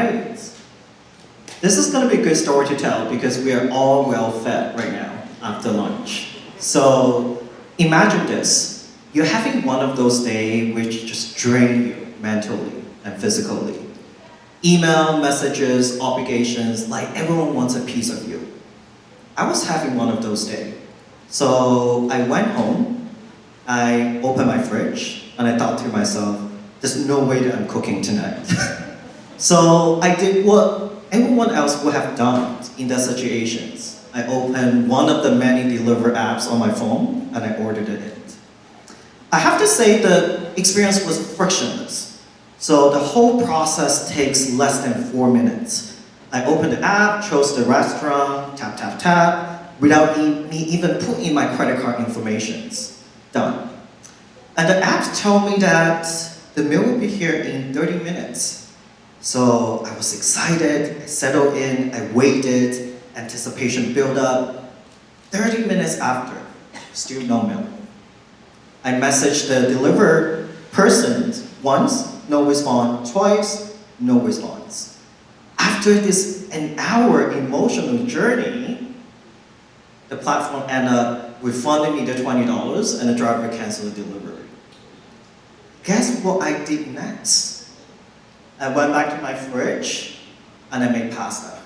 right. This is going to be a good story to tell because we are all well fed right now after lunch. So imagine this. You're having one of those days which just drain you mentally and physically. Email, messages, obligations, like everyone wants a piece of you. I was having one of those days. So I went home, I opened my fridge, and I thought to myself, there's no way that I'm cooking tonight. So I did what everyone else would have done in that situations. I opened one of the many delivery apps on my phone, and I ordered it in. I have to say the experience was frictionless. So the whole process takes less than 4 minutes. I opened the app, chose the restaurant, tap, tap, tap, without me even putting in my credit card information. Done. And the app told me that the meal will be here in 30 minutes. So I was excited, I settled in, I waited, anticipation built up. 30 minutes after, still no meal. I messaged the delivery person once, no response, twice, no response. After this an hour emotional journey, the platform ended up refunding me the $20 and the driver canceled the delivery. Guess what I did next? I went back to my fridge and I made pasta.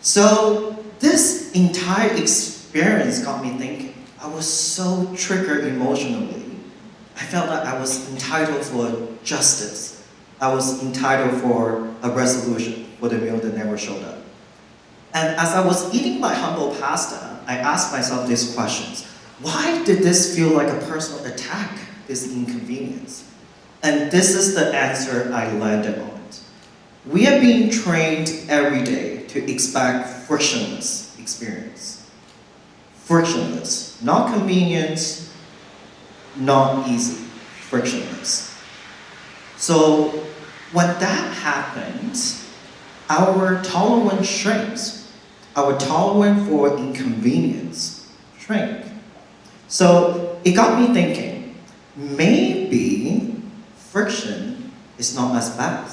So this entire experience got me thinking. I was so triggered emotionally. I felt like I was entitled for justice. I was entitled for a resolution for the meal that never showed up. And as I was eating my humble pasta, I asked myself these questions. Why did this feel like a personal attack, this inconvenience? And this is the answer I landed on. We are being trained every day to expect frictionless experience. Frictionless, not convenience, not easy, frictionless. So when that happens, our tolerance shrinks. Our tolerance for inconvenience shrinks. So it got me thinking, maybe friction is not as bad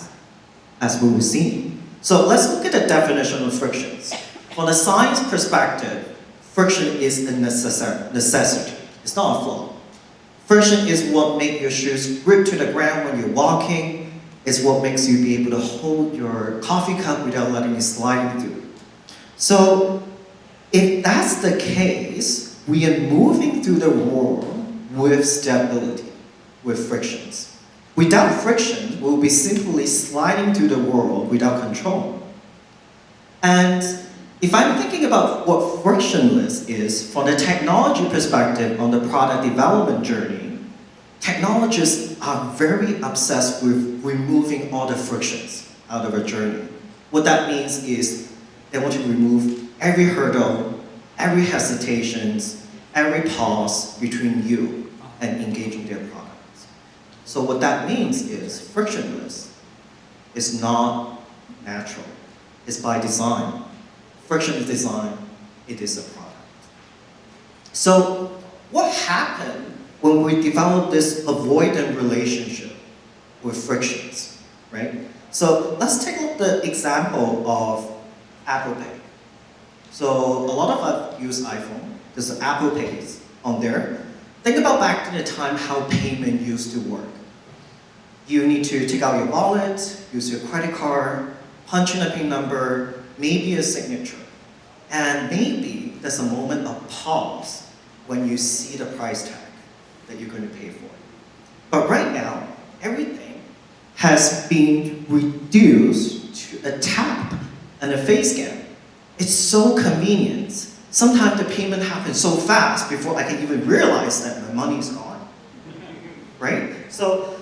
as we were seeing. So let's look at the definition of frictions. From the science perspective, friction is a necessity. It's not a flaw. Friction is what makes your shoes grip to the ground when you're walking. It's what makes you be able to hold your coffee cup without letting it slide through. So if that's the case, we are moving through the world with stability, with frictions. Without friction, we'll be simply sliding through the world without control. And if I'm thinking about what frictionless is, from the technology perspective on the product development journey, technologists are very obsessed with removing all the frictions out of a journey. What that means is they want to remove every hurdle, every hesitation, every pause between you and engaging their products. So what that means is frictionless is not natural. It's by design. Friction is design, it is a product. So what happened when we develop this avoidant relationship with frictions, right? So let's take a look at the example of Apple Pay. So a lot of us use iPhone. There's Apple Pay on there. Think about back to the time how payment used to work. You need to take out your wallet, use your credit card, punch in a PIN number, maybe a signature. And maybe there's a moment of pause when you see the price tag that you're going to pay for. But right now, everything has been reduced to a tap and a face scan. It's so convenient. Sometimes the payment happens so fast before I can even realize that my money's gone. Right? So,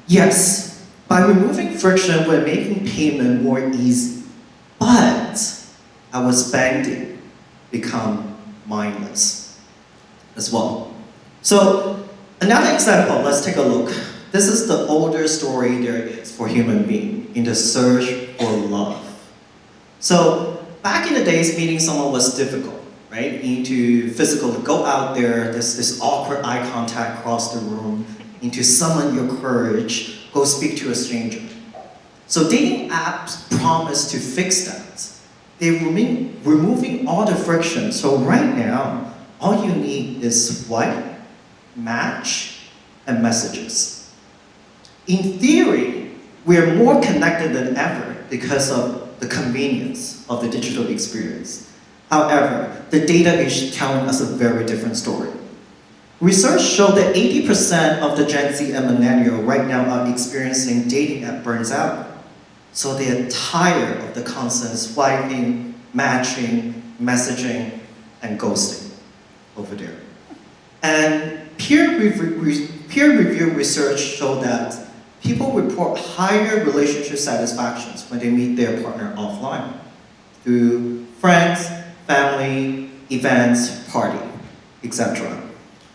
yes, by removing friction, we're making payment more easy. But our spending become mindless as well. So, another example, let's take a look. This is the oldest story there is for human being in the search for love. So, back in the days, meeting someone was difficult, right? You need to physically go out there, there's this awkward eye contact across the room, you need to summon your courage, go speak to a stranger. So dating apps promise to fix that. They're removing all the friction. So right now, all you need is swipe, match, and messages. In theory, we're more connected than ever because of the convenience of the digital experience. However, the data is telling us a very different story. Research showed that 80% of the Gen Z and millennial right now are experiencing dating app burns out. So they are tired of the constant swiping, matching, messaging, and ghosting over there. And peer-reviewed research showed that people report higher relationship satisfactions when they meet their partner offline through friends, family, events, party, etc.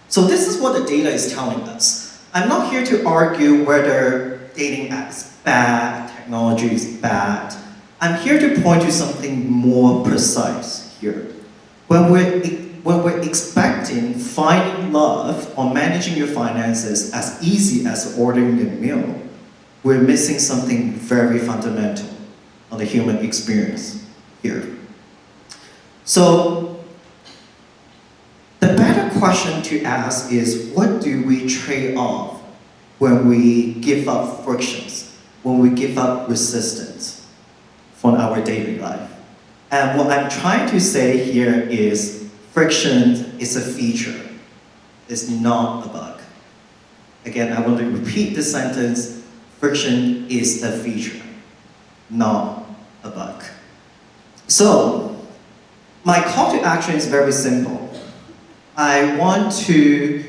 So this is what the data is telling us. I'm not here to argue whether dating apps is bad, technology is bad. I'm here to point to something more precise here. When we're expecting finding love or managing your finances as easy as ordering a meal, we're missing something very fundamental on the human experience here. So, the better question to ask is, what do we trade off when we give up frictions, when we give up resistance from our daily life? And what I'm trying to say here is, friction is a feature, it's not a bug. Again, I want to repeat this sentence, friction is a feature, not a bug. So, my call to action is very simple. I want to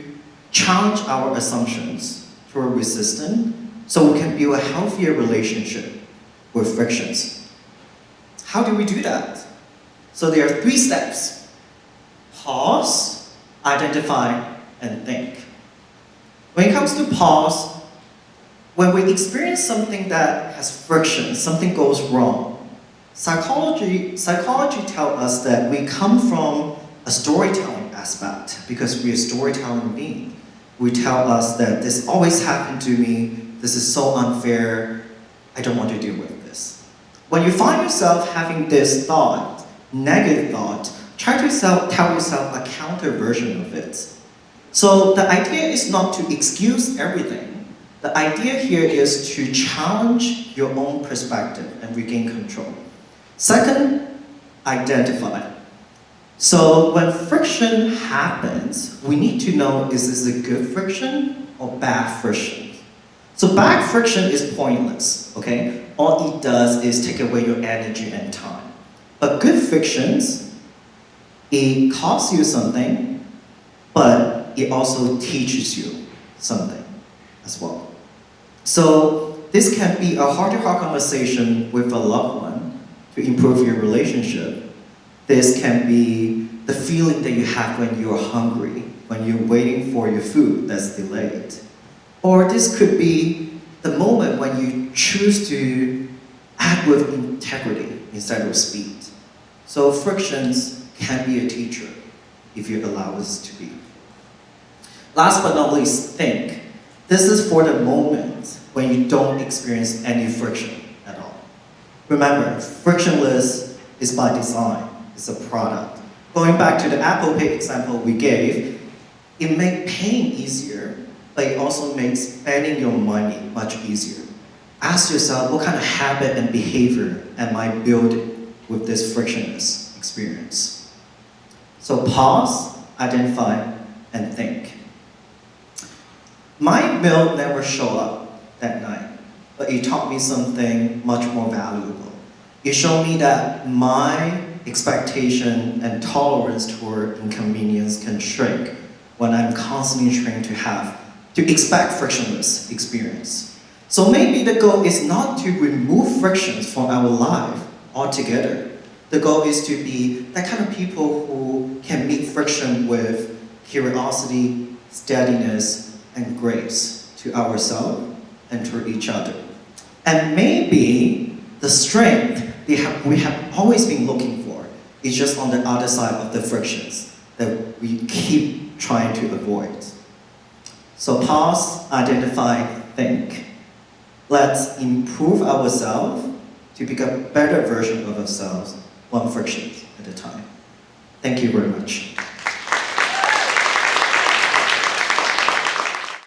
challenge our assumptions through resistance so we can build a healthier relationship with frictions. How do we do that? So there are 3 steps. Pause, identify, and think. When it comes to pause, when we experience something that has friction, something goes wrong, psychology tells us that we come from a storytelling aspect because we're a storytelling being. We tell us that this always happened to me, this is so unfair, I don't want to deal with this. When you find yourself having this thought, negative thought, try to tell yourself a counter version of it. So the idea is not to excuse everything. The idea here is to challenge your own perspective and regain control. Second, identify. So when friction happens, we need to know, is this a good friction or bad friction? So bad friction is pointless, okay? All it does is take away your energy and time. But good frictions, it costs you something, but it also teaches you something as well. So this can be a heart-to-heart conversation with a loved one to improve your relationship. This can be the feeling that you have when you're hungry, when you're waiting for your food that's delayed. Or this could be the moment when you choose to act with integrity instead of speed. So frictions can be a teacher if you allow us to be. Last but not least, think. This is for the moment when you don't experience any friction at all. Remember, frictionless is by design. It's a product. Going back to the Apple Pay example we gave, it makes paying easier, but it also makes spending your money much easier. Ask yourself, what kind of habit and behavior am I building with this frictionless experience? So pause, identify, and think. My meal never showed up that night, but it taught me something much more valuable. It showed me that my expectation and tolerance toward inconvenience can shrink when I'm constantly trained to expect frictionless experience. So maybe the goal is not to remove frictions from our life altogether. The goal is to be that kind of people who can meet friction with curiosity, steadiness, and grace to ourselves and to each other. And maybe the strength we have always been looking for is just on the other side of the frictions that we keep trying to avoid. So pause, identify, think. Let's improve ourselves to become a better version of ourselves, one friction at a time. Thank you very much.